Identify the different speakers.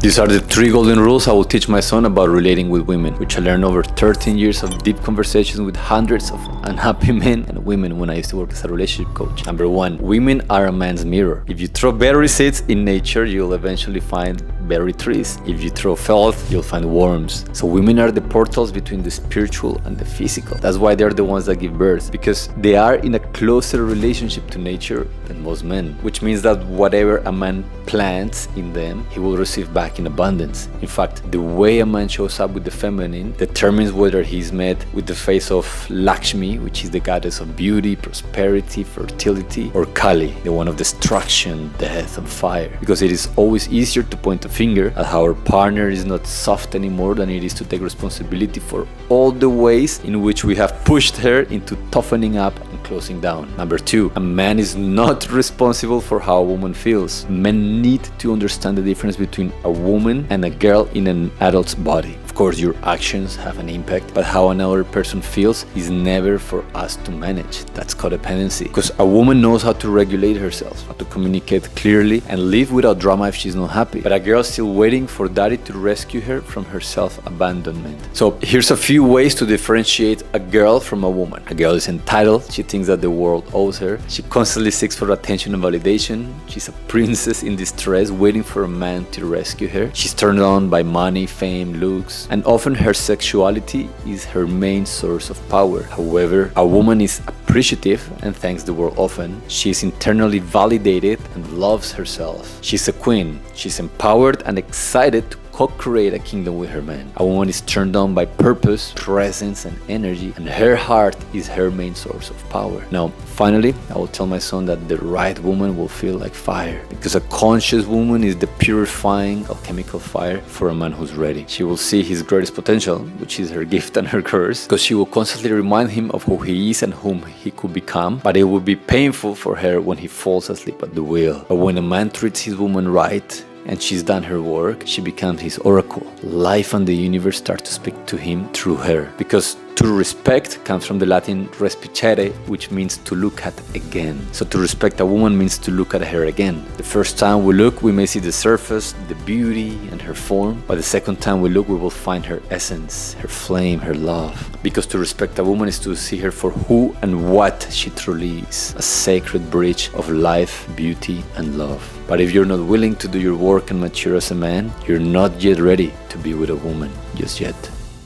Speaker 1: These are the 3 golden rules I will teach my son about relating with women, which I learned over 13 years of deep conversations with hundreds of unhappy men and women when I used to work as a relationship coach. Number 1, women are a man's mirror. If you throw berry seeds in nature, you'll eventually find berry trees. If you throw filth, you'll find worms. So women are the portals between the spiritual and the physical. That's why they're the ones that give birth, because they are in a closer relationship to nature than most men, which means that whatever a man plants in them, he will receive back in abundance. In fact, the way a man shows up with the feminine determines whether he's met with the face of Lakshmi, which is the goddess of beauty, prosperity, fertility, or Kali, the one of destruction, death, and fire. Because it is always easier to point a finger at how our partner is not soft anymore than it is to take responsibility for all the ways in which we have pushed her into toughening up and closing down. Number 2, a man is not responsible for how a woman feels. Men need to understand the difference between a woman and a girl in an adult's body. Of course, your actions have an impact, but how another person feels is never for us to manage. That's codependency. Because a woman knows how to regulate herself, how to communicate clearly and live without drama if she's not happy. But a girl is still waiting for daddy to rescue her from her self-abandonment. So here's a few ways to differentiate a girl from a woman. A girl is entitled. She thinks that the world owes her. She constantly seeks for attention and validation. She's a princess in distress waiting for a man to rescue her. She's turned on by money, fame, looks, and often her sexuality is her main source of power. However, a woman is appreciative and thanks the world often. She is internally validated and loves herself. She's a queen. She's empowered and excited to co-create a kingdom with her man. A woman is turned on by purpose, presence, and energy, and her heart is her main source of power. Now, finally, I will tell my son that the right woman will feel like fire, because a conscious woman is the purifying alchemical fire for a man who's ready. She will see his greatest potential, which is her gift and her curse, because she will constantly remind him of who he is and whom he could become, but it will be painful for her when he falls asleep at the wheel. But when a man treats his woman right, and she's done her work, she becomes his oracle. Life and the universe start to speak to him through her. Because to respect comes from the Latin respicere, which means to look at again. So to respect a woman means to look at her again. The first time we look, we may see the surface, the beauty, and her form. But the second time we look, we will find her essence, her flame, her love. Because to respect a woman is to see her for who and what she truly is. A sacred bridge of life, beauty, and love. But if you're not willing to do your work and mature as a man, you're not yet ready to be with a woman just yet.